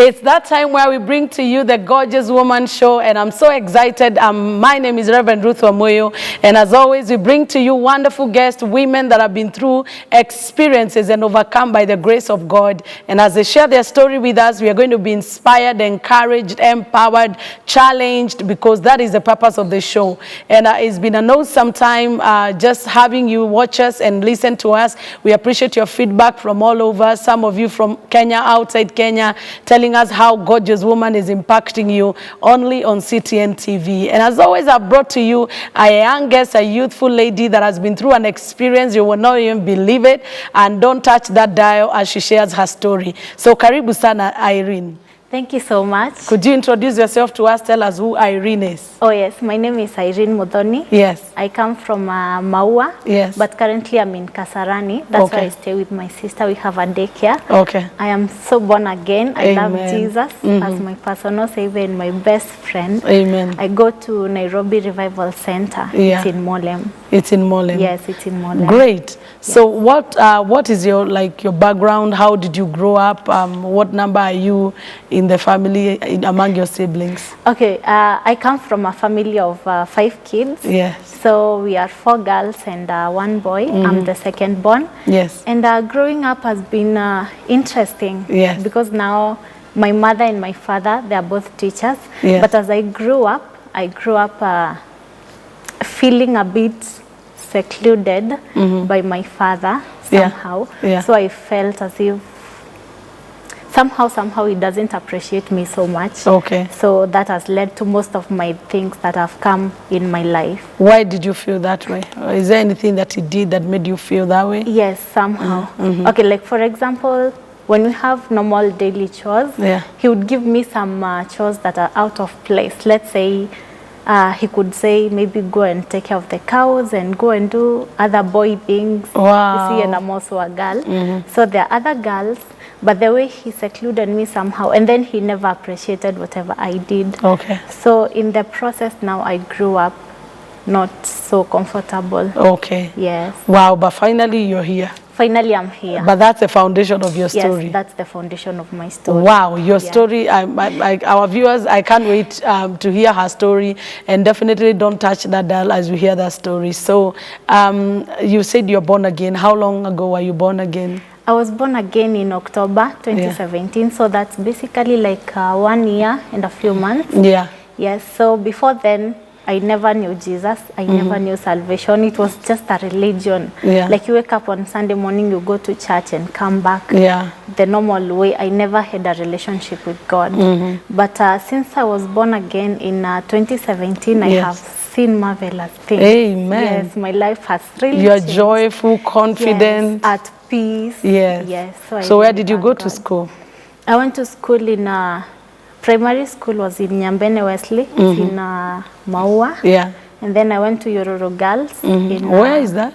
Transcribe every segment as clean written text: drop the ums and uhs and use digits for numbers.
It's that time where we bring to you the Gorgeous Woman Show, and I'm so excited. My name is Reverend Ruth Wamoyo, and as always, we bring to you wonderful guests, women that have been through experiences and overcome by the grace of God. And as they share their story with us, we are going to be inspired, encouraged, empowered, challenged, because that is the purpose of the show. And it's been an awesome time just having you watch us and listen to us. We appreciate your feedback from all over. Some of you from Kenya, outside Kenya, telling us how Gorgeous Woman is impacting you only on CTN TV. And as always, I've brought to you a young guest, a youthful lady that has been through an experience. You will not even believe it. And don't touch that dial as she shares her story. So karibu sana, Irene. Thank you so much. Could you introduce yourself to us? Tell us who Irene is. Oh yes, my name is Irene Muthoni. Yes. I come from Maua. Yes. But currently I'm in Kasarani. That's where I stay with my sister. We have a daycare. Okay. I am so born again. I Amen. love Jesus as my personal savior and my best friend. Amen. I go to Nairobi Revival Center. Yeah. It's in Molem. It's in Molem. Yes, it's in Molem. Great. So what is your your background? How did you grow up? What number are you in the family among your siblings? Okay, I come from a family of 5 kids. Yes. So we are 4 girls and 1 boy. I'm the second born. Yes. And growing up has been interesting. Yes. Because now my mother and my father, they are both teachers. Yes. But as I grew up feeling a bit secluded by my father somehow. Yeah. So I felt as if somehow he doesn't appreciate me so much. Okay. So that has led to most of my things that have come in my life. Why did you feel that way? Or is there anything that he did that made you feel that way? Yes, somehow. Okay, like for example, when we have normal daily chores, he would give me some chores that are out of place. Let's say he could say maybe go and take care of the cows and go and do other boy things. Wow. You see, and I'm also a girl. So there are other girls, but the way he secluded me somehow, and then he never appreciated whatever I did. Okay. So in the process now I grew up not so comfortable. Okay. Yes. Wow, but finally you're here. Finally I'm here. But that's the foundation of your story. Yes, that's the foundation of my story. Wow, your story, our viewers, I can't wait to hear her story, and definitely don't touch that dial as we hear that story. So you said you're born again. How long ago were you born again? I was born again in October 2017, so that's basically like 1 year and a few months. Yeah. Yes, so before then, I never knew Jesus. I never knew salvation. It was just a religion. Yeah. Like you wake up on Sunday morning, you go to church and come back. Yeah. The normal way. I never had a relationship with God. But since I was born again in 2017, I have seen marvelous things. Amen. Yes, my life has really You're changed. joyful, confident. Yes, at peace. Yes. Yes. So where did you go to school? I went to school in primary school was in Nyambene Wesley, in Maua. Yeah. And then I went to Yororo Girls. In, where is that?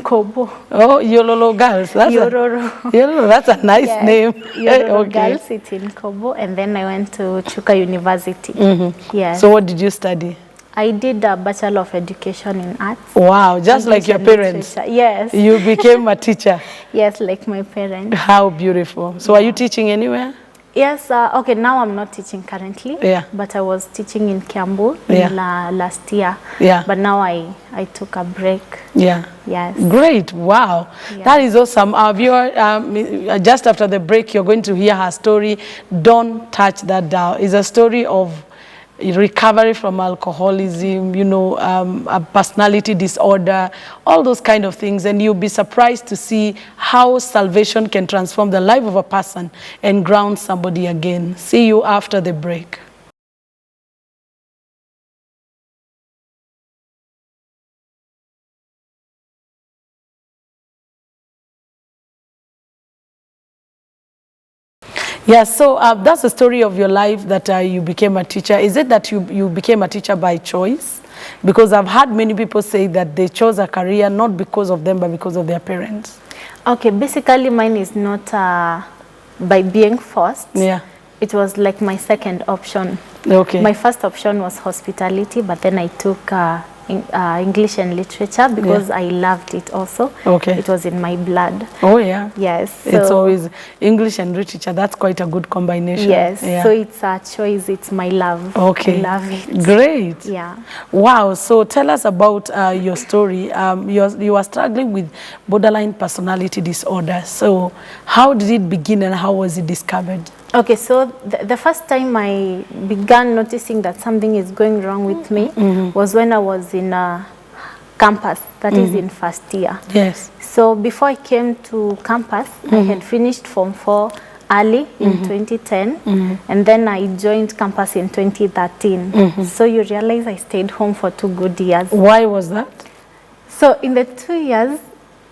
Kobo. Oh, Yororo Girls. That's Yororo. Yororo, that's a nice name. Yororo Girls, it's in Kobo. And then I went to Chuka University. Yes. So what did you study? I did a Bachelor of Education in Arts. Wow, just like your parents. Yes. You became a teacher. Yes, like my parents. How beautiful. So are you teaching anywhere? Yes, okay, now I'm not teaching currently, but I was teaching in Kiambu last year. Yeah. But now I took a break. Yeah. Yes. Great. Wow. Yeah. That is awesome. Our viewer, just after the break, you're going to hear her story. Don't touch that dial. It's a story of recovery from alcoholism, you know, a personality disorder, all those kind of things. And you'll be surprised to see how salvation can transform the life of a person and ground somebody again. See you after the break. Yeah, so that's the story of your life, that you became a teacher. Is it that you became a teacher by choice? Because I've heard many people say that they chose a career not because of them, but because of their parents. Okay, basically mine is not by being forced. Yeah. It was like my second option. Okay. My first option was hospitality, but then I took English and literature because I loved it also. Okay. It was in my blood. Oh yeah. Yes. So it's always English and literature. That's quite a good combination. Yes. Yeah. So it's a choice. It's my love. Okay. I love it. Great. Yeah. Wow. So tell us about your story. You are struggling with borderline personality disorder. So how did it begin and how was it discovered? Okay, so the first time I began noticing that something is going wrong with me was when I was in a campus, that is in first year. Yes. So before I came to campus, I had finished Form 4 early in 2010, and then I joined campus in 2013. So you realize I stayed home for 2 good years. Why was that? So in the 2 years,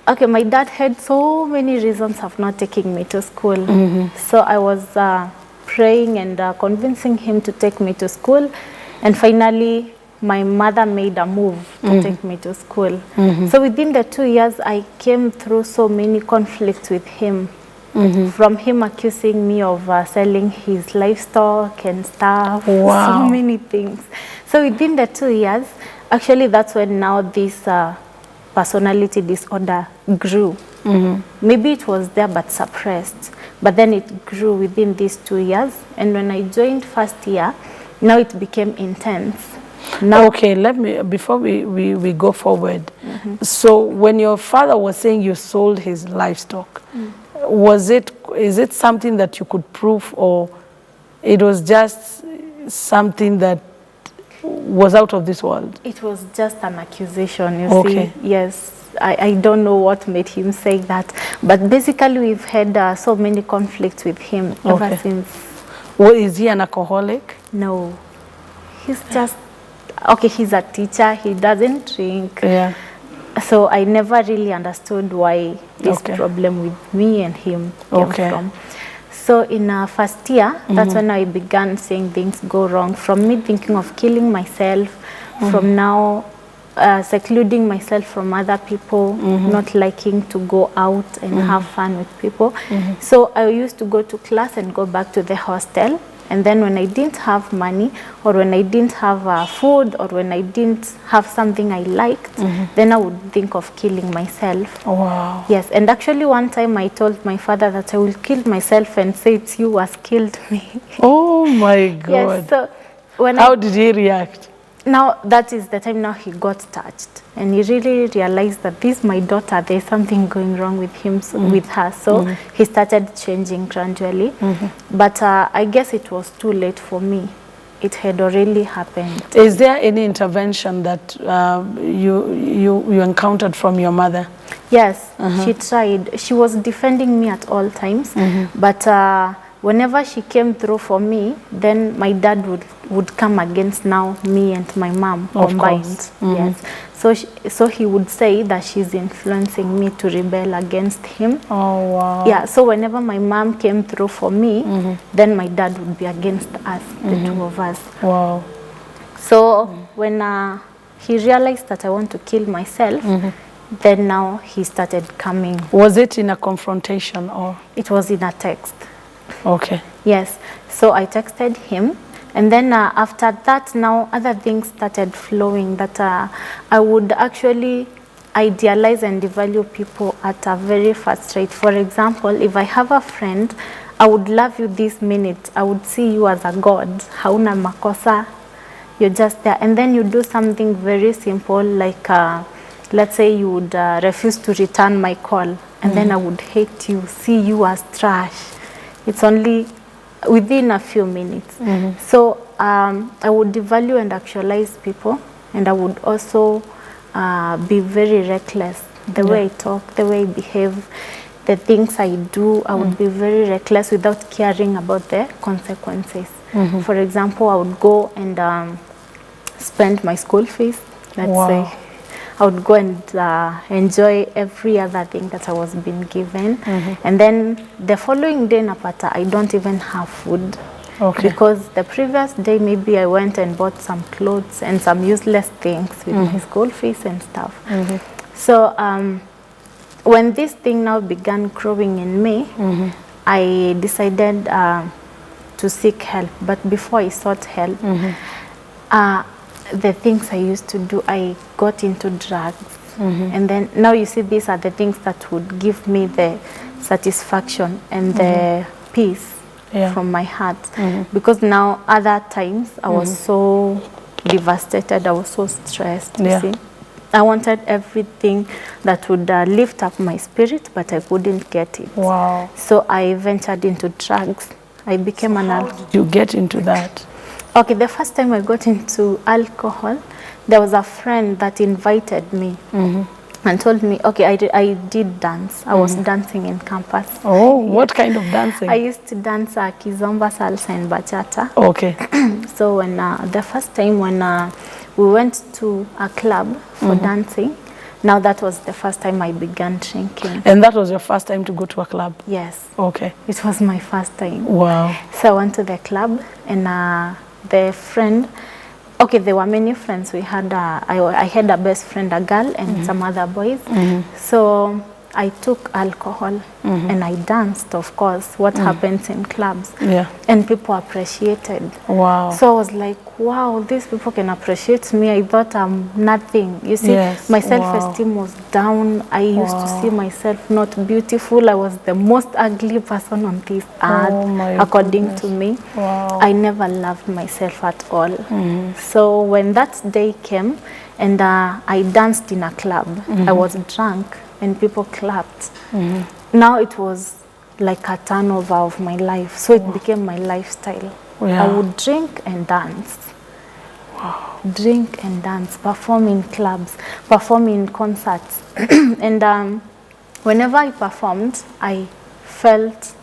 okay, my dad had so many reasons of not taking me to school. So I was praying and convincing him to take me to school. And finally, my mother made a move to take me to school. So within the 2 years, I came through so many conflicts with him. From him accusing me of selling his livestock and stuff. Wow. So many things. So within the 2 years, actually that's when now this personality disorder grew. Maybe it was there but suppressed, but then it grew within these 2 years. And when I joined first year, now it became intense. Now, okay, let me, before we go forward, so when your father was saying you sold his livestock, is it something that you could prove, or it was just something that was out of this world? it was just an accusation, you see. Yes, I don't know what made him say that, but basically we've had so many conflicts with him ever since. Well, is he an alcoholic? No, he's just, okay, he's a teacher, he doesn't drink. Yeah. So I never really understood why this problem with me and him came from. So in first year, that's when I began seeing things go wrong. From me thinking of killing myself, from now secluding myself from other people, not liking to go out and have fun with people. So I used to go to class and go back to the hostel. And then when I didn't have money, or when I didn't have food, or when I didn't have something I liked, then I would think of killing myself. Wow. Yes, and actually one time I told my father that I will kill myself and say it's you who has killed me. Oh my God. Yes, so when how did he react? Now that is the time now he got touched, and he really realized that this my daughter, there's something going wrong with him, with her. So he started changing gradually. But I guess it was too late for me. It had already happened. Is there any intervention that you encountered from your mother? Yes, she tried. She was defending me at all times, but whenever she came through for me, then my dad would come against now me and my mom combined. Yes, so he would say that she's influencing me to rebel against him. Oh wow. Yeah, so whenever my mom came through for me, then my dad would be against us, the two of us. Wow. So when he realized that I want to kill myself, then now he started coming. Was it in a confrontation or? It was in a text. Okay. Yes, so I texted him, and then after that, now other things started flowing, that I would actually idealize and devalue people at a very fast rate. For example, if I have a friend, I would love you this minute. I would see you as a god. Hauna makosa. You're just there. And then you do something very simple, like let's say you would refuse to return my call, and then I would hate you, see you as trash. It's only within a few minutes. So I would devalue and actualize people, and I would also be very reckless. The way I talk, the way I behave, the things I do, I would be very reckless without caring about the consequences. For example, I would go and spend my school fees, let's say. I would go and enjoy every other thing that I was being given. And then the following day, napata, I don't even have food. Because the previous day, maybe I went and bought some clothes and some useless things with my school fees and stuff. So when this thing now began growing in me, I decided to seek help. But before I sought help, the things I used to do, I got into drugs. And then now you see, these are the things that would give me the satisfaction and the peace from my heart. Because now other times I was so devastated, I was so stressed, you see. I wanted everything that would lift up my spirit, but I couldn't get it. Wow. So I ventured into drugs. I became an alcoholic. How did you get into that? Okay, the first time I got into alcohol, there was a friend that invited me and told me, okay, I did dance. I was dancing in campus. Oh, what kind of dancing? I used to dance kizomba, salsa, and bachata. Okay. So when the first time when we went to a club for dancing, now that was the first time I began drinking. And that was your first time to go to a club? Yes. Okay. It was my first time. Wow. So I went to the club, and the friend, okay, there were many friends. We had I had a best friend, a girl, and some other boys. So I took alcohol and I danced, of course, what happens in clubs. Yeah. And people appreciated. Wow. So I was like, wow, these people can appreciate me. I thought I'm nothing. You see, my self-esteem was down. I used to see myself not beautiful. I was the most ugly person on this earth, according to me. Wow. I never loved myself at all. So when that day came and I danced in a club, I was drunk and people clapped. Now it was like a turnover of my life. So it became my lifestyle. I would drink and dance. Drink and dance, perform in clubs, perform in concerts. And whenever I performed, I felt,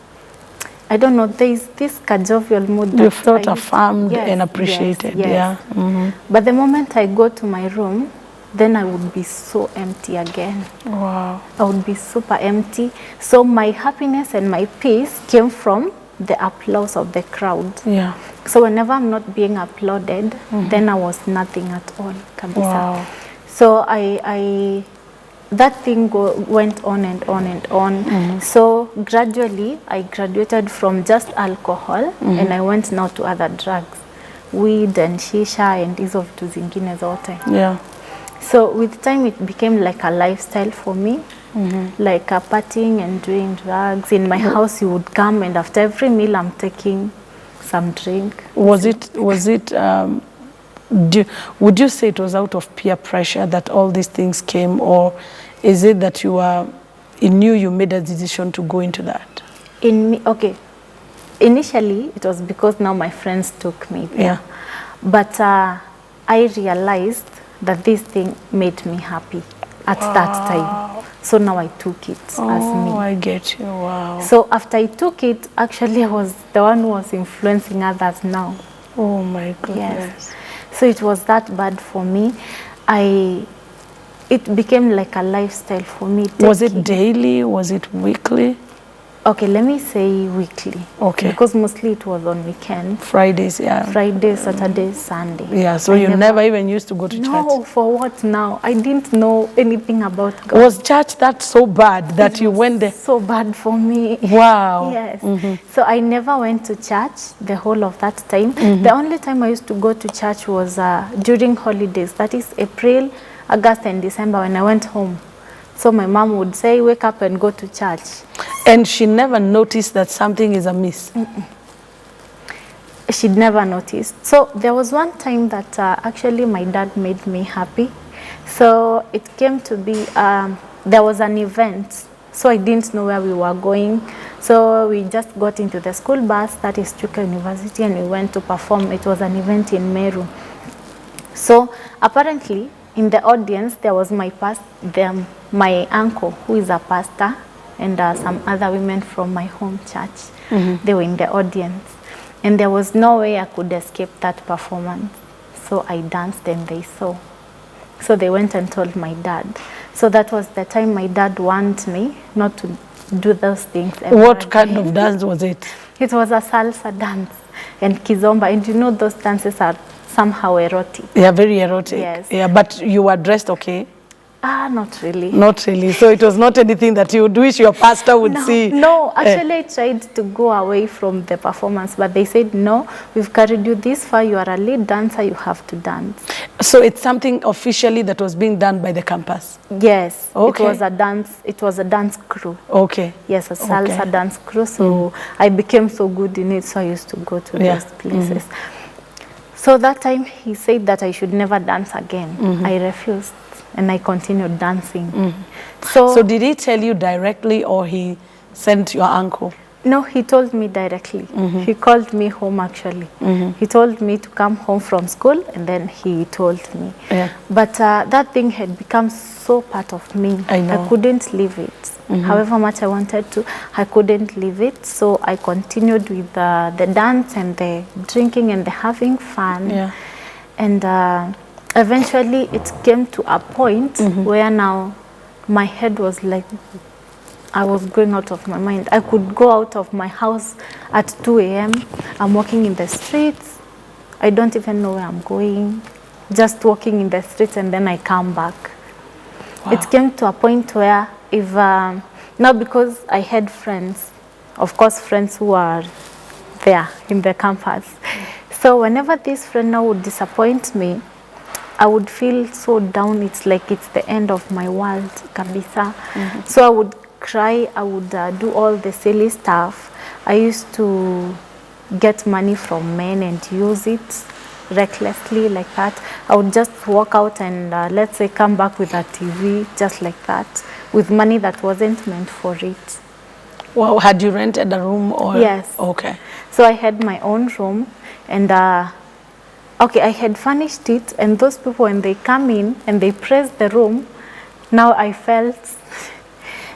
I don't know, there's this jovial mood. You felt affirmed and appreciated. Yes. But the moment I go to my room, then I would be so empty again. Wow. I would be super empty. So my happiness and my peace came from the applause of the crowd. Yeah. So whenever I'm not being applauded, then I was nothing at all. Kabisa. Wow. So that thing went on and on and on. So gradually I graduated from just alcohol and I went now to other drugs, weed and shisha and hizo vitu zingine zote. Yeah. So with time it became like a lifestyle for me. Like partying and doing drugs. In my house you would come and after every meal I'm taking some drink. Would you say it was out of peer pressure that all these things came, or is it that you knew you made a decision to go into that? Okay. Initially it was because now my friends took me there. Yeah. But I realized that this thing made me happy at that time. So now I took it as me. Oh, I get you. Wow. So after I took it, actually I was the one who was influencing others now. Oh my goodness. Yes. So it was that bad for me. It became like a lifestyle for me. Was it daily? Was it weekly? Okay, let me say weekly. Okay. Because mostly it was on weekend. Fridays, yeah. Fridays, Saturdays, Sunday. Yeah, so you never even used to go to church? No, for what now? I didn't know anything about God. Was church that so bad that you went there? So bad for me. Wow. Yes. So I never went to church the whole of that time. The only time I used to go to church was during holidays. That is April, August and December when I went home. So my mom would say, wake up and go to church. And she never noticed that something is amiss? She'd never noticed. So there was one time that actually my dad made me happy. So it came to be, there was an event. So I didn't know where we were going. So we just got into the school bus, that is Chuka University, and we went to perform. It was an event in Meru. So apparently, in the audience, there was my uncle, who is a pastor, and some other women from my home church. They were in the audience. And there was no way I could escape that performance. So I danced and they saw. So they went and told my dad. So that was the time my dad warned me not to do those things. What kind of dance was it? It was a salsa dance and kizomba. And you know those dances are somehow erotic. Yeah, very erotic. Yes. Yeah, but you were dressed okay? Not really. Not really. So it was not anything that you would wish your pastor would see? No, actually I tried to go away from the performance, but they said, no, we've carried you this far, you are a lead dancer, you have to dance. So it's something officially that was being done by the campus? Yes, okay. It was a dance crew. Okay. Yes, a salsa dance crew, so I became so good in it, so I used to go to those places. So that time he said that I should never dance again. I refused. And I continued dancing. So did he tell you directly or he sent your uncle? No, he told me directly. He called me home actually. He told me to come home from school and then he told me. But that thing had become so part of me. I couldn't leave it. However much I wanted to, I couldn't leave it. So I continued with the dance and the drinking and the having fun. And eventually it came to a point where now my head was like, I was going out of my mind. I could go out of my house at 2 a.m. I'm walking in the streets. I don't even know where I'm going. Just walking in the streets and then I come back. It came to a point where if, now because I had friends, of course friends who are there in the campus. So whenever this friend now would disappoint me, I would feel so down. It's like it's the end of my world, kabisa. So I would cry. I would do all the silly stuff. I used to get money from men and use it recklessly like that. I would just walk out and let's say come back with a TV just like that, with money that wasn't meant for it. Well, had you rented a room or? Yes. Okay. So I had my own room and okay, I had furnished it, and those people, when they come in and they press the room, now I felt,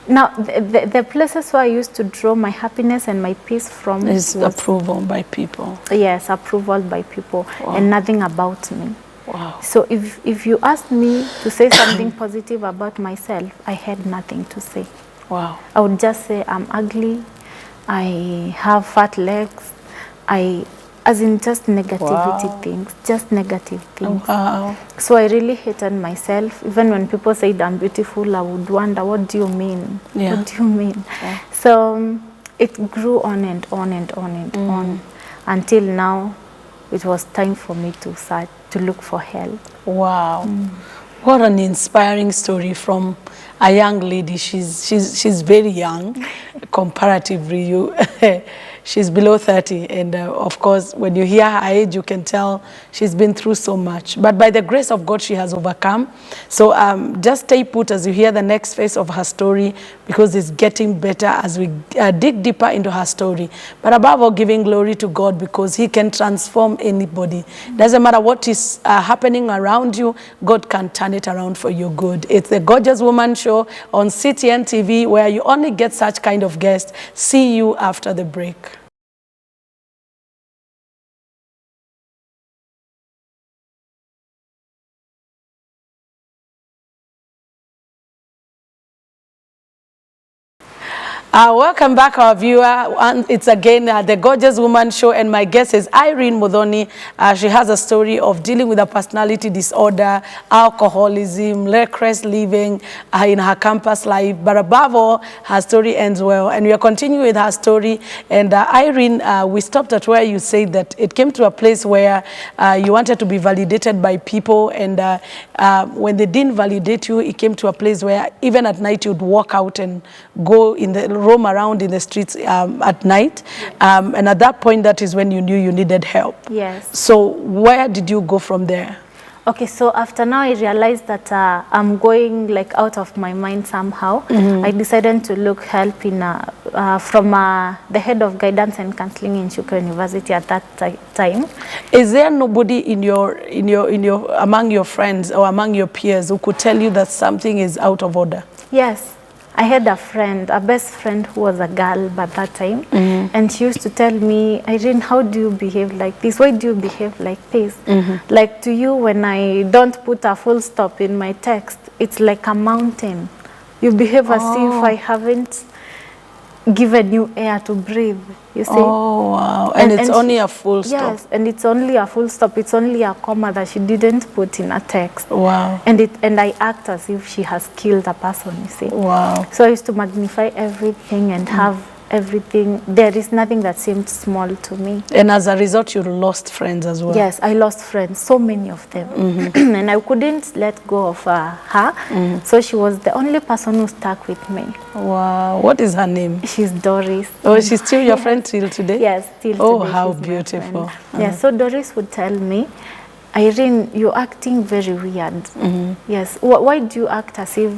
now the places where I used to draw my happiness and my peace from is approval by people. Yes, approval by people, and nothing about me. Wow. So if you asked me to say something positive about myself, I had nothing to say. Wow. I would just say I'm ugly, I have fat legs, as in just negativity things, just negative things. Wow. So I really hated myself. Even when people said I'm beautiful, I would wonder, what do you mean? What do you mean? So it grew on and on and on and on until now it was time for me to start to look for help. Wow. What an inspiring story from a young lady. She's very young comparatively. She's below 30, and of course when you hear her age you can tell she's been through so much, but by the grace of God she has overcome. So just stay put as you hear the next phase of her story, because it's getting better as we dig deeper into her story. But above all, giving glory to God, because he can transform anybody. Doesn't matter what is happening around you, God can turn it around for your good. It's the Gorgeous Woman Show on CTN TV, where you only get such kind of guests. See you after the break. Welcome back, our viewer. And it's again the Gorgeous Woman Show, and my guest is Irene Muthoni. She has a story of dealing with a personality disorder, alcoholism, reckless living in her campus life. But above all, her story ends well, and we are continuing with her story. And Irene, we stopped at where you said that it came to a place where you wanted to be validated by people, and when they didn't validate you, it came to a place where even at night you'd walk out and go in the roam around in the streets at night. And at that point, that is when you knew you needed help. Yes. So where did you go from there? Okay, so after now I realized that I'm going like out of my mind somehow. I decided to look help in from the head of guidance and counseling in Chuka University at that time. Is there nobody in your among your friends or among your peers who could tell you that something is out of order? Yes. I had a friend, a best friend who was a girl by that time, and she used to tell me, Irene, how do you behave like this? Why do you behave like this? Like to you, when I don't put a full stop in my text, it's like a mountain. You behave as if I haven't given new air to breathe, you see. Oh, wow. And it's only a full stop. Yes, and it's only a full stop. It's only a comma that she didn't put in a text. Wow. And I act as if she has killed a person, you see. Wow. So I used to magnify everything and have everything. There is nothing that seemed small to me. And as a result, you lost friends as well. Yes, I lost friends, so many of them. And I couldn't let go of her. So she was the only person who stuck with me. Wow. What is her name? She's Doris. Oh, she's still your friend till today? Yes, till today. Oh, how beautiful. Yeah, so Doris would tell me, Irene, you're acting very weird. Yes, why do you act as if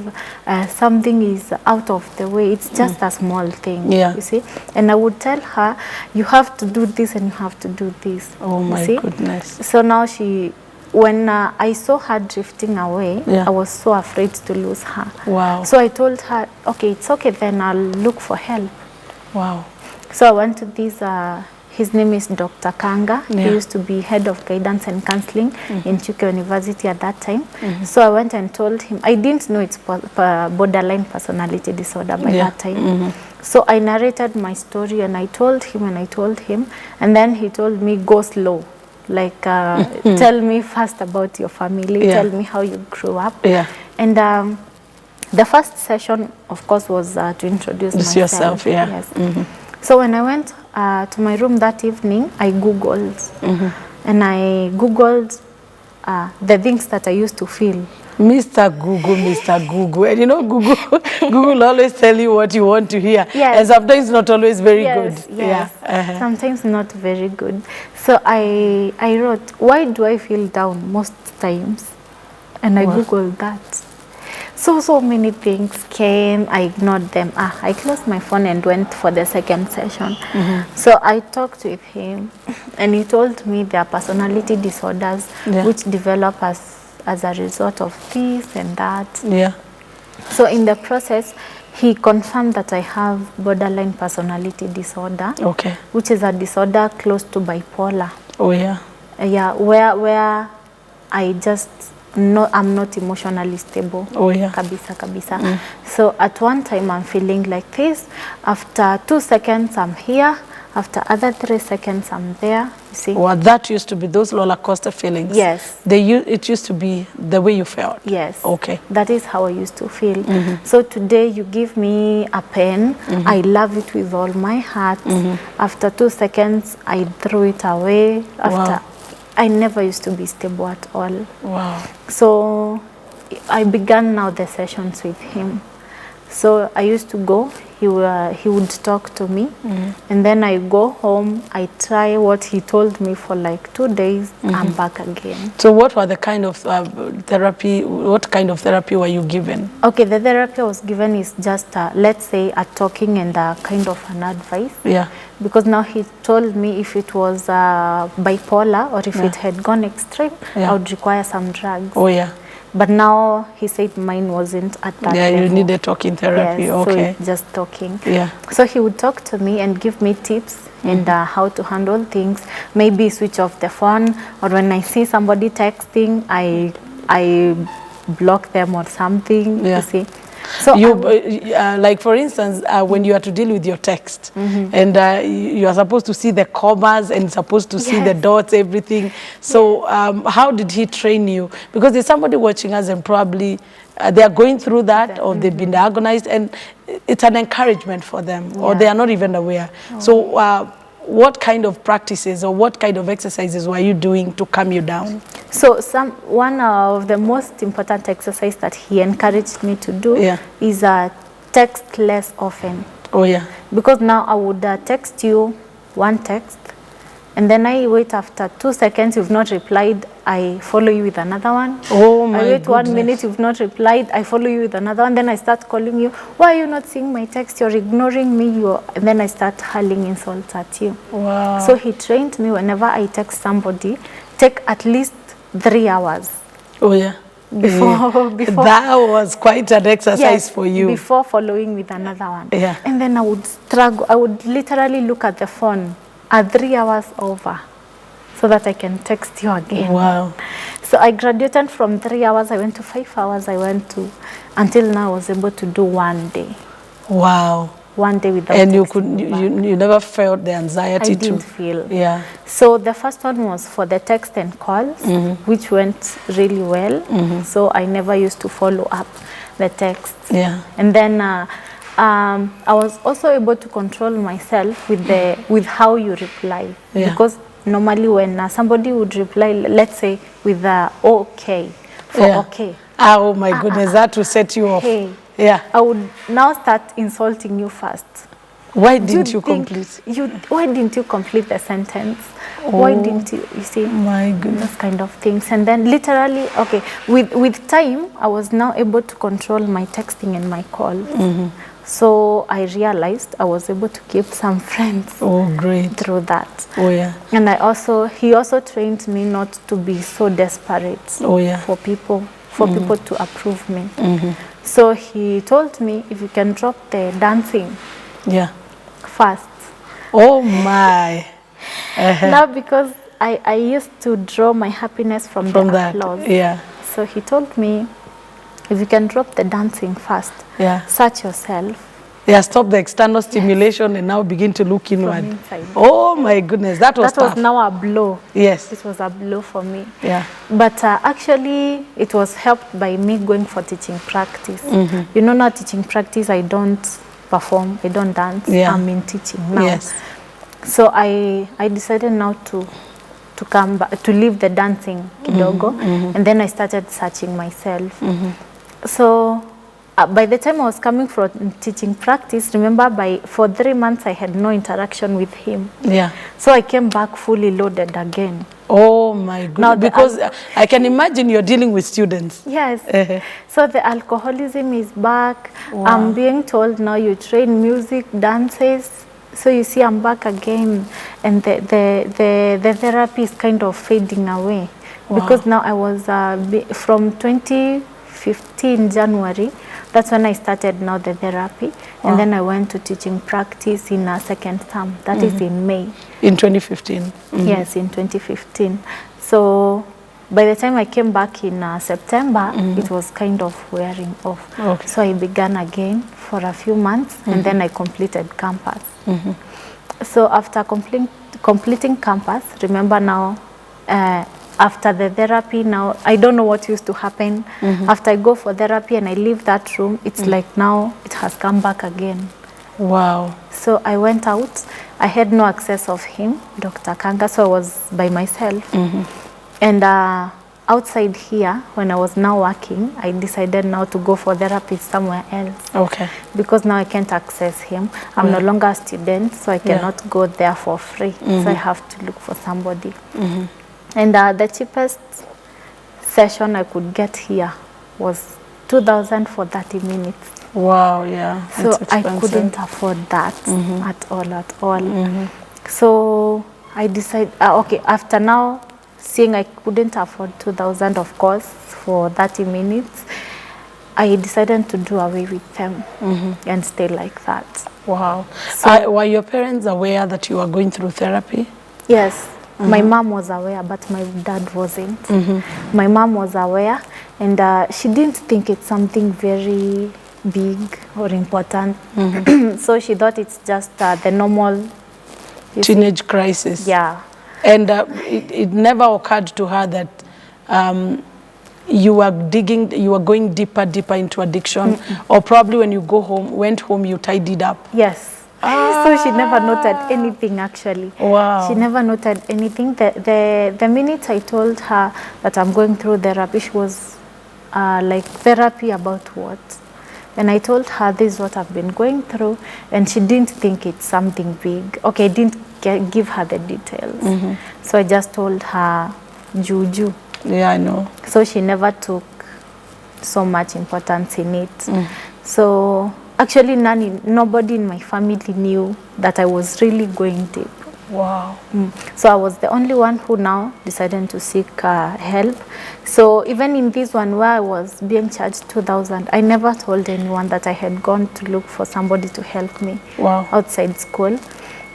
something is out of the way? It's just a small thing, you see. And I would tell her, you have to do this and you have to do this. Oh my goodness. So now when I saw her drifting away, I was so afraid to lose her. Wow. So I told her, okay, it's okay, then I'll look for help. Wow. So I went to this, his name is Dr. Kanga. He used to be head of guidance and counseling in Chuka University at that time. So I went and told him, I didn't know it's borderline personality disorder by that time. So I narrated my story and I told him, and then he told me, go slow. Like, tell me first about your family, tell me how you grew up. And the first session, of course, was to introduce myself. Yes. So when I went to my room that evening, I Googled. And I Googled the things that I used to feel. Mr. Google. And you know, Google always tell you what you want to hear. And sometimes not always very good. Sometimes not very good. So I wrote, why do I feel down most times? And I Googled that. So many things came, I ignored them. I closed my phone and went for the second session. So I talked with him and he told me there are personality disorders which develop as a result of this and that. So in the process, he confirmed that I have borderline personality disorder, which is a disorder close to bipolar. Where I just I'm not emotionally stable. Kabisa. So at one time I'm feeling like this. After 2 seconds I'm here. After other 3 seconds I'm there. You see? Well, that used to be those roller coaster feelings. Yes. It used to be the way you felt. Yes. Okay. That is how I used to feel. So today you give me a pen. I love it with all my heart. After 2 seconds I threw it away. I never used to be stable at all. Wow. So I began now the sessions with him. So I used to go, he would talk to me, and then I go home, I try what he told me for like 2 days, I'm back again. So what were the kind of therapy, what kind of therapy were you given? Okay, the therapy I was given is just, let's say, a talking and a kind of an advice. Because now he told me if it was bipolar or if it had gone extreme, I would require some drugs. But now he said mine wasn't at that level. You needed talking therapy. So it's just talking. So he would talk to me and give me tips and how to handle things. Maybe switch off the phone, or when I see somebody texting, I block them or something. You see. So like for instance, when you are to deal with your text, and you are supposed to see the commas and supposed to see the dots, everything. So how did he train you? Because there's somebody watching us and probably they are going through that, or they've been diagnosed, and it's an encouragement for them, or they are not even aware. So what kind of practices or what kind of exercises were you doing to calm you down? So one of the most important exercise that he encouraged me to do is text less often. Because now I would text you one text, and then I wait after 2 seconds, you've not replied, I follow you with another one. I wait 1 minute, you've not replied, I follow you with another one. Then I start calling you, why are you not seeing my text? You're ignoring me. And then I start hurling insults at you. So he trained me, whenever I text somebody, take at least 3 hours. Before that was quite an exercise for you. Before following with another one. And then I would struggle. I would literally look at the phone at 3 hours over so that I can text you again. So I graduated from 3 hours, I went to 5 hours, until now I was able to do 1 day. one day without And you never felt the anxiety I didn't feel. Yeah. So the first one was for the text and calls, which went really well. So I never used to follow up the texts. Yeah. And then I was also able to control myself with how you reply. Yeah. Because normally when somebody would reply, let's say with okay, for Yeah. okay. Oh my goodness, that will set you off. Hey, yeah. I would now start insulting you first. Why didn't you complete? Why didn't you complete the sentence? Oh, why didn't you see? My goodness. Those kind of things. And then literally, okay, with time, I was now able to control my texting and my calls. So I realized I was able to keep some friends. Oh, great. Through that. Oh, yeah. And he also trained me not to be so desperate. Oh, yeah. For people to approve me. So he told me, if you can drop the dancing. Yeah. First. Oh, my. Now, because I used to draw my happiness from the applause. Yeah. So he told me, if you can drop the dancing first, yeah. search yourself. Yeah, stop the external stimulation and now begin to look inward. Inside. Oh my goodness, that was now a blow. Yes. It was a blow for me. Yeah. But actually, it was helped by me going for teaching practice. You know, now teaching practice, I don't perform, I don't dance. Yeah. I'm in teaching now. Yes. So I decided now to come back, to leave the dancing kidogo, and then I started searching myself. So by the time I was coming from teaching practice, remember for 3 months I had no interaction with him. Yeah. So I came back fully loaded again. Oh my goodness. Now because I can imagine you're dealing with students. Yes. So the alcoholism is back. Wow. I'm being told now you train music, dances. So you see I'm back again, and the therapy is kind of fading away. Wow. Because now I was from 2015 January, that's when I started now the therapy. Wow. And then I went to teaching practice in a second term. That is in May. In 2015? Yes, in 2015. So by the time I came back in September, it was kind of wearing off. Okay. So I began again for a few months, and then I completed campus. So after completing campus, remember now, after the therapy now, I don't know what used to happen. After I go for therapy and I leave that room, it's like now it has come back again. Wow. So I went out. I had no access of him, Dr. Kanga, so I was by myself. And outside here, when I was now working, I decided now to go for therapy somewhere else. Okay. Because now I can't access him. I'm no longer a student, so I cannot go there for free. So I have to look for somebody. And the cheapest session I could get here was 2,000 for 30 minutes. Wow, yeah. So I couldn't afford that at all. So I decided, okay, after now seeing I couldn't afford 2,000, of course, for 30 minutes, I decided to do away with them and stay like that. Wow. So, were your parents aware that you were going through therapy? Yes. My mom was aware, but my dad wasn't. My mom was aware, and she didn't think it's something very big or important. So she thought it's just the normal teenage crisis. Yeah. And it never occurred to her that you were going deeper into addiction, or probably when you went home, you tidied up. Yes. So she never noted anything, actually. Wow. She never noted anything. The minute I told her that I'm going through therapy, she was like, therapy about what? And I told her this is what I've been going through, and she didn't think it's something big. Okay, I didn't give her the details. So I just told her, Juju. Yeah, I know. So she never took so much importance in it. So actually, nobody in my family knew that I was really going deep. Wow. So I was the only one who now decided to seek help. So even in this one where I was being charged 2,000, I never told anyone that I had gone to look for somebody to help me outside school.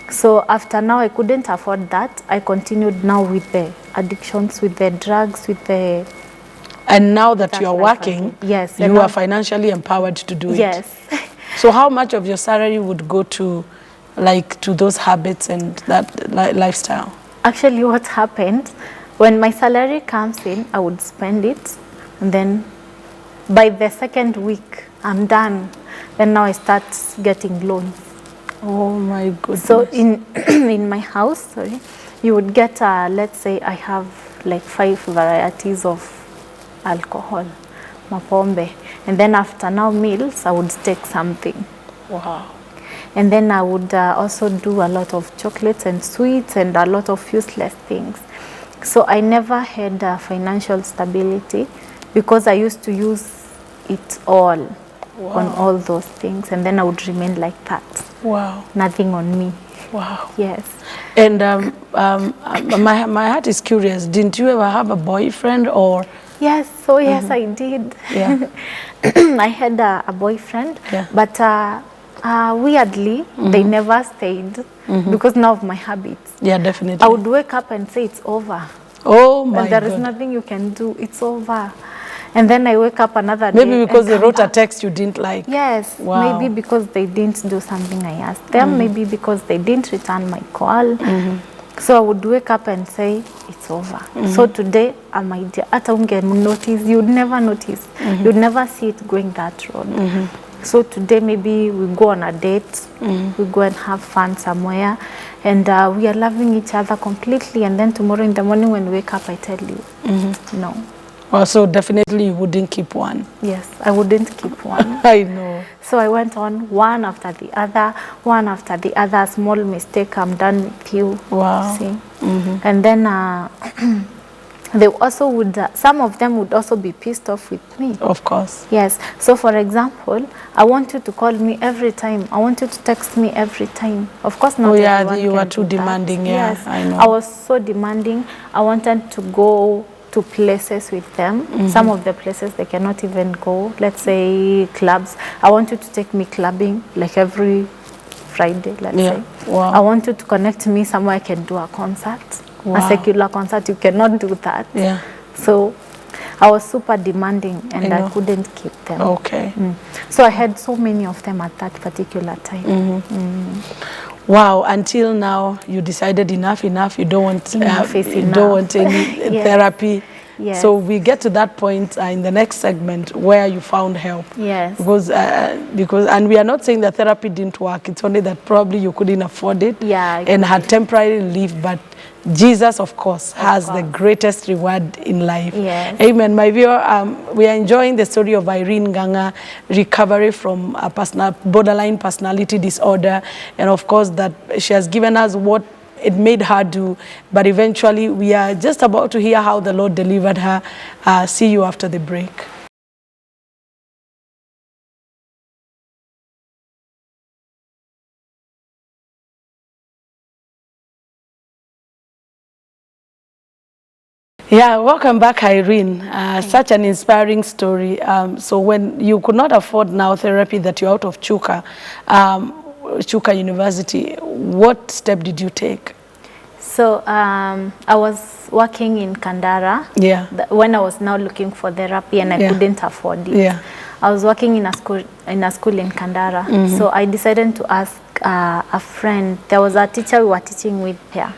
So after now I couldn't afford that. I continued now with the addictions, with the drugs, with the... And now that you are working, yes, you are financially empowered to do it. Yes. So how much of your salary would go to, like, to those habits and that lifestyle? Actually, what happened, when my salary comes in, I would spend it, and then by the second week, I'm done. Then now I start getting loans. Oh my goodness. So in my house, sorry, you would get, let's say I have like 5 varieties of alcohol, mapombe. And then after now meals, I would take something. Wow. And then I would also do a lot of chocolates and sweets and a lot of useless things. So I never had financial stability because I used to use it all on all those things. And then I would remain like that. Wow. Nothing on me. Wow. Yes. And my heart is curious. Didn't you ever have a boyfriend or? Yes. So yes, I did. Yeah. I had a boyfriend, but weirdly, they never stayed because now of my habits. Yeah, definitely. I would wake up and say it's over. Oh my God. And there is nothing you can do. It's over. And then I wake up another day. Maybe because they wrote a text you didn't like. Yes. Wow. Maybe because they didn't do something I asked them. Maybe because they didn't return my call. So I would wake up and say, it's over. So today, my dear, notice, you'd never notice. You'd never see it going that road. So today, maybe we go on a date. We go and have fun somewhere. And we are loving each other completely. And then tomorrow in the morning when we wake up, I tell you, no. Oh, so definitely you wouldn't keep one. Yes, I wouldn't keep one. I know. So I went on one after the other, small mistake, I'm done with you. Wow. See? And then they also would, some of them would also be pissed off with me. Of course. Yes. So for example, I want you to call me every time. I want you to text me every time. Of course not. Oh yeah, you were too demanding. Yeah, yes. I know. I was so demanding. I wanted to go to places with them. Some of the places they cannot even go. Let's say clubs. I want you to take me clubbing like every Friday, let's say. Wow. I want you to connect me somewhere I can do a concert. A secular concert. You cannot do that. Yeah. So I was super demanding and I couldn't keep them. Okay. So I had so many of them at that particular time. Wow, until now you decided enough, you don't want you don't want any therapy. Yes. So we get to that point in the next segment where you found help. Yes. Because and we are not saying that therapy didn't work. It's only that probably you couldn't afford it. Yeah. And had temporary relief, but Jesus, of course, has the greatest reward in life. Yes. Amen. My viewer, we are enjoying the story of Irene Nganga, recovery from a borderline personality disorder, and of course that she has given us what it made her do, but eventually we are just about to hear how the Lord delivered her. See you after the break. Yeah, welcome back, Irene. Such an inspiring story. So when you could not afford now therapy, that you're out of Chuka University, what step did you take? So I was working in Kandara when I was now looking for therapy and I couldn't afford it. Yeah. I was working in a school in Kandara. So I decided to ask a friend. There was a teacher we were teaching with here.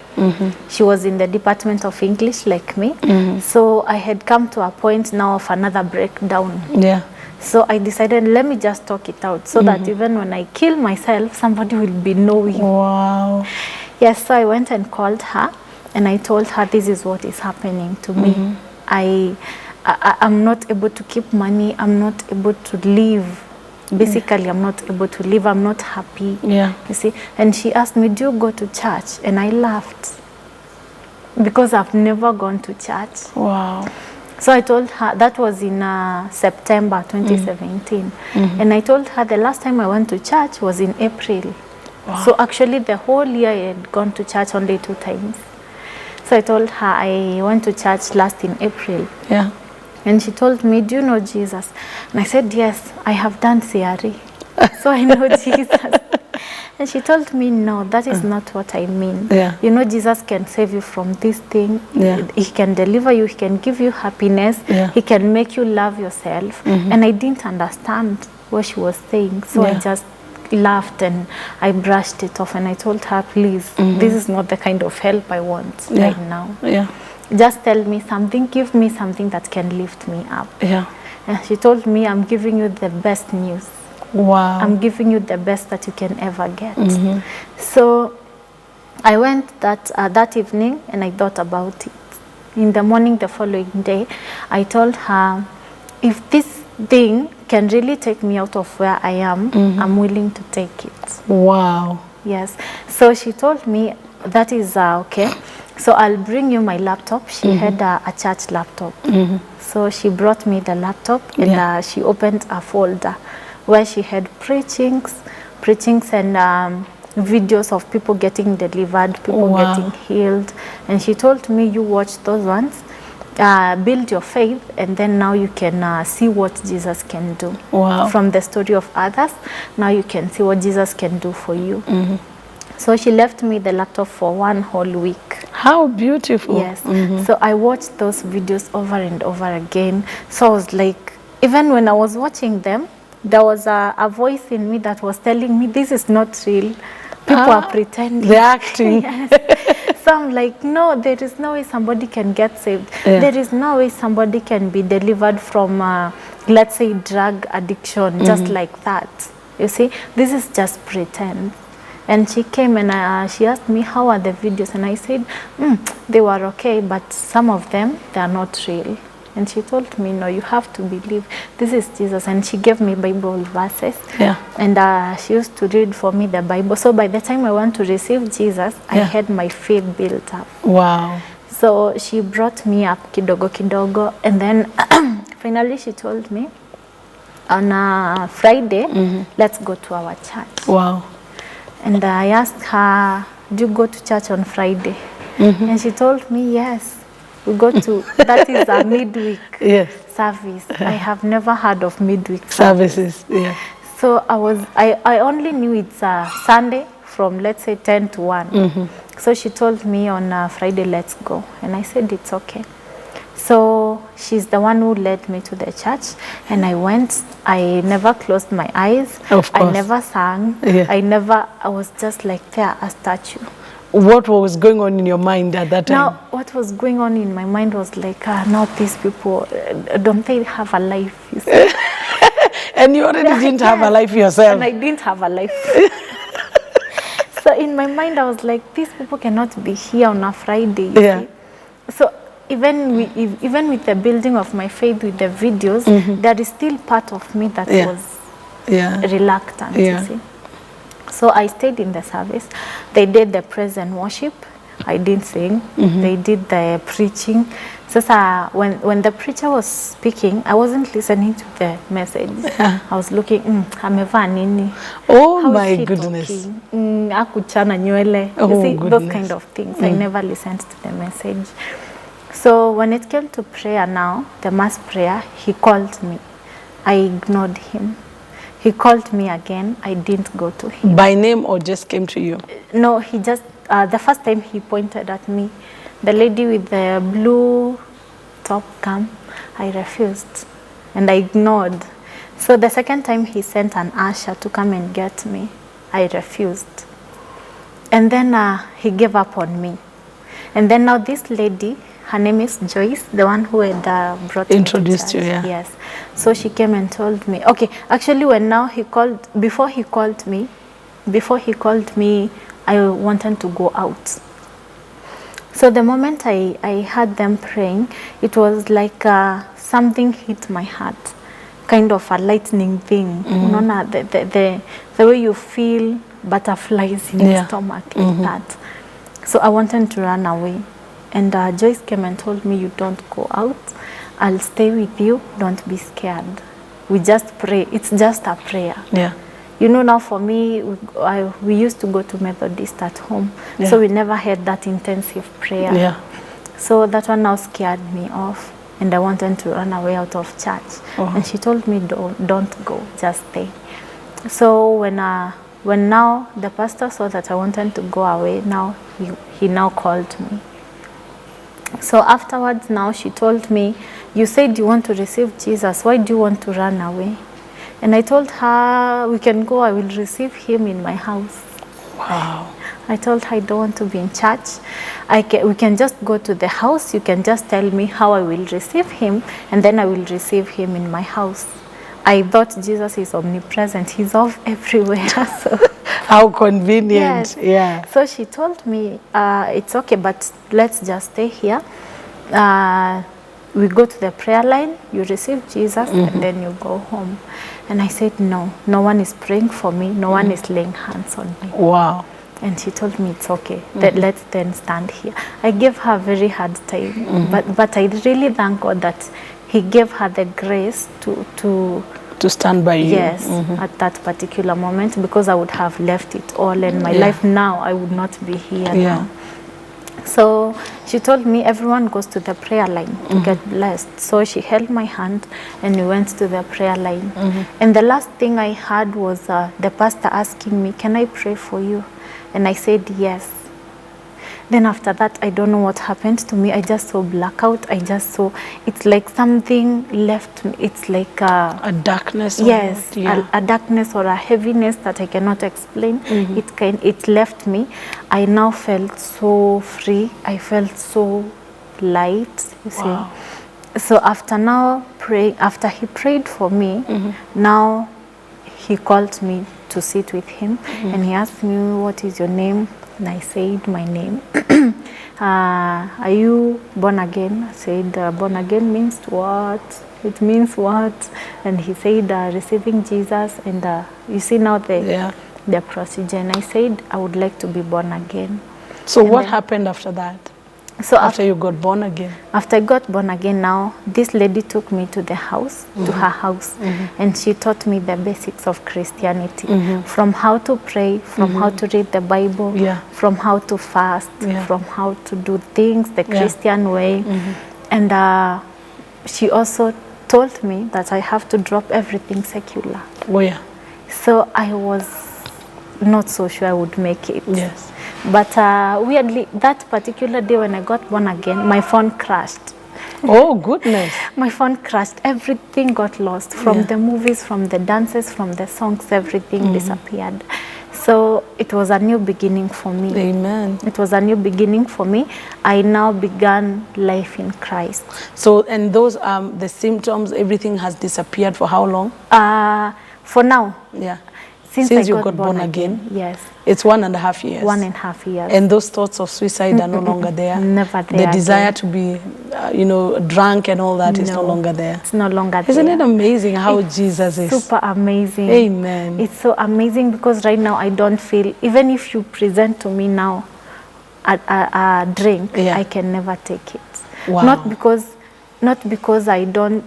She was in the Department of English like me. So I had come to a point now of another breakdown. Yeah. So I decided, let me just talk it out so that even when I kill myself, somebody will be knowing. Wow. Yes, so I went and called her and I told her this is what is happening to me. I'm not able to keep money. I'm not able to live. Basically, I'm not able to live. I'm not happy. Yeah. You see? And she asked me, do you go to church? And I laughed because I've never gone to church. Wow. So I told her, that was in September 2017. And I told her the last time I went to church was in April. Wow. So actually the whole year I had gone to church only 2 times. So I told her I went to church last in April. Yeah. And she told me, do you know Jesus? And I said, yes, I have done CRE. So I know Jesus. And she told me, no, that is not what I mean. Yeah. You know, Jesus can save you from this thing. Yeah. He can deliver you. He can give you happiness. Yeah. He can make you love yourself. And I didn't understand. what she was saying. So I just laughed and I brushed it off, and I told her, please, this is not the kind of help I want right now. Just tell me something, give me something that can lift me up. And she told me, I'm giving you the best news. Wow. I'm giving you the best that you can ever get. So I went that evening and I thought about it. In the morning the following day, I told her, if this thing can really take me out of where I am, I'm willing to take it. Wow. Yes. So she told me, that is okay. So I'll bring you my laptop. She had a church laptop. So she brought me the laptop, and she opened a folder where she had preachings and videos of people getting delivered, people getting healed. And she told me, you watch those ones, build your faith, and then now you can see what Jesus can do. From the story of others, now you can see what Jesus can do for you. So she left me the laptop for 1 whole week. How beautiful. Yes. So I watched those videos over and over again. So I was like, even when I was watching them, there was a voice in me that was telling me, this is not real. People are pretending. They're acting. So I'm like, no, there is no way somebody can get saved. There is no way somebody can be delivered from, let's say, drug addiction, just like that. You see, this is just pretend. And she came and she asked me, how are the videos? And I said, they were okay, but some of them, they are not real. And she told me, no, you have to believe this is Jesus. And she gave me Bible verses. And she used to read for me the Bible. So by the time I went to receive Jesus, I had my faith built up. Wow. So she brought me up kidogo kidogo. And then finally she told me, on a Friday, let's go to our church. Wow. And I asked her, do you go to church on Friday? And she told me, yes. We go to, that is a midweek service. I have never heard of midweek services. So I only knew it's a Sunday from, let's say, 10 to 1. So she told me on Friday, let's go. And I said, it's okay. So she's the one who led me to the church, and I went. I never closed my eyes. Of course. I never sang. I was just like there, a statue. What was going on in your mind at that time? Now, what was going on in my mind was like, now these people, don't they have a life? You see? And you already didn't have a life yourself. And I didn't have a life. So in my mind, I was like, these people cannot be here on a Friday. You see? So even with the building of my faith, with the videos, there is still part of me that was reluctant, you see. So I stayed in the service. They did the praise and worship. I didn't sing. They did the preaching. So when the preacher was speaking, I wasn't listening to the message. I was looking, amevaa nini? Oh, my goodness. Akuchana nywele. You see, those kind of things. I never listened to the message. So when it came to prayer now, the mass prayer, he called me. I ignored him. He called me again. I didn't go to him. By name or just came to you? No, he just, the first time he pointed at me. The lady with the blue top come, I refused. And I ignored. So the second time he sent an usher to come and get me. I refused. And then he gave up on me. And then now this lady, her name is Joyce, the one who had introduced you, Yes. So she came and told me. Okay, actually, before he called me, I wanted to go out. So the moment I heard them praying, it was like something hit my heart, kind of a lightning thing. You know, the way you feel butterflies in your stomach, like that. So I wanted to run away. And Joyce came and told me, you don't go out. I'll stay with you. Don't be scared. We just pray. It's just a prayer. You know, now for me, we used to go to Methodist at home. So we never had that intensive prayer. So that one now scared me off. And I wanted to run away out of church. And she told me, don't go. Just stay. So when now the pastor saw that I wanted to go away, now he now called me. So afterwards now she told me, you said you want to receive Jesus. Why do you want to run away? And I told her, we can go, I will receive him in my house. Wow. I told her I don't want to be in church. We can just go to the house. You can just tell me how I will receive him, and then I will receive him in my house. I thought Jesus is omnipresent. He's off everywhere. So how convenient. Yes. Yeah. So she told me, it's okay, but let's just stay here. We go to the prayer line, you receive Jesus, and then you go home. And I said, no one is praying for me. No one is laying hands on me. Wow. And she told me it's okay, that let's then stand here. I gave her a very hard time, but I really thank God that he gave her the grace to stand by you. Yes, at that particular moment, because I would have left it all in my life now. I would not be here now. So she told me everyone goes to the prayer line to get blessed. So she held my hand and we went to the prayer line. And the last thing I heard was the pastor asking me, can I pray for you? And I said yes. Then after that, I don't know what happened to me. I just saw blackout. I just saw, it's like something left me. It's like a darkness. Yes, a darkness or a heaviness that I cannot explain. It left me. I now felt so free. I felt so light, you see. So after he prayed for me, now he called me to sit with him, and he asked me, what is your name? And I said my name. Are you born again? I said, born again means what? It means what? And he said, receiving Jesus. And you see now the procedure. And I said, I would like to be born again. So and what happened after that? So after you got born again? After I got born again, now this lady took me to the house, to her house, and she taught me the basics of Christianity, from how to pray, from how to read the Bible, from how to fast, from how to do things the Christian way. And she also told me that I have to drop everything secular. Oh, yeah. So I was not so sure I would make it. Yes. But weirdly, that particular day when I got born again, my phone crashed. Oh, goodness. My phone crashed. Everything got lost. From the movies, from the dances, from the songs, everything disappeared. So it was a new beginning for me. Amen. It was a new beginning for me. I now began life in Christ. So, and those, the symptoms, everything has disappeared for how long? For now. Yeah. Since you got born again? Yes. It's 1.5 years. 1.5 years. And those thoughts of suicide are no longer there? Never there. The desire to be, drunk and all that is no longer there? It's no longer there. Isn't it amazing how Jesus is? Super amazing. Amen. It's so amazing because right now I don't feel, even if you present to me now a drink, I can never take it. Wow. Not because I don't,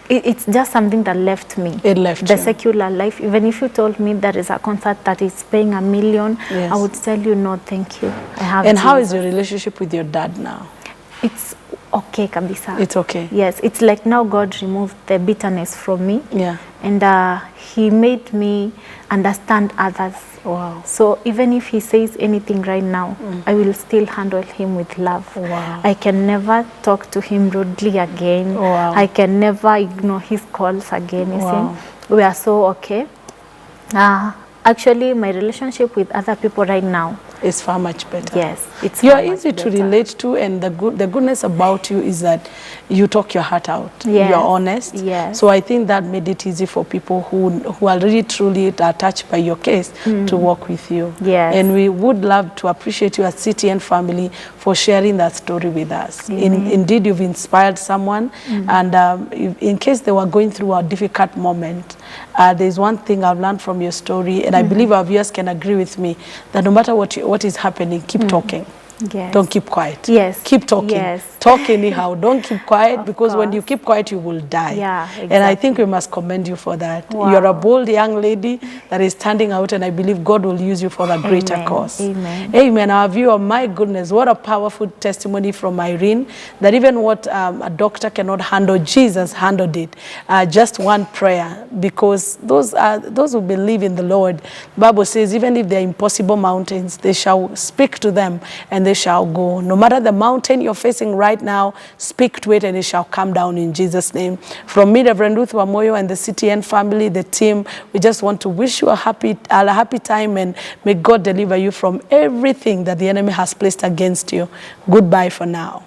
it's just something that left me. It left the you. Secular life. Even if you told me there is a concert that is paying $1 million, I would tell you, no, thank you. I have And Jesus. how is your relationship with your dad now? It's okay, kabisa. It's okay? Yes, it's like now God removed the bitterness from me. Yeah. And he made me understand others. Wow. So even if he says anything right now, I will still handle him with love. Wow. I can never talk to him rudely again. Wow. I can never ignore his calls again. You see? We are so okay. Actually, my relationship with other people right now is far much better. Yes, it's you are easy to relate to, and the goodness about you is that you talk your heart out. Yes. You're honest. Yes. So I think that made it easy for people who are really truly touched by your case to work with you. Yes. And we would love to appreciate you as CTN family for sharing that story with us. Indeed, you've inspired someone, and in case they were going through a difficult moment, there's one thing I've learned from your story, and I believe our viewers can agree with me, that no matter what is happening, keep talking. Yes. Don't keep quiet. Yes. Keep talking. Yes. Talk anyhow. Don't keep quiet, because course. when you keep quiet, you will die. Yeah, exactly. And I think we must commend you for that. Wow. You're a bold young lady that is standing out, and I believe God will use you for a greater cause. Amen. Amen. Our viewer, my goodness, what a powerful testimony from Irene, that even what a doctor cannot handle, Jesus handled it. Just one prayer, because those who believe in the Lord, the Bible says, even if they're impossible mountains, they shall speak to them and they shall go. No matter the mountain you're facing right right now, speak to it and it shall come down in Jesus' name. From me, Reverend Ruth Wamoyo and the CTN family, the team, we just want to wish you a happy time, and may God deliver you from everything that the enemy has placed against you. Goodbye for now.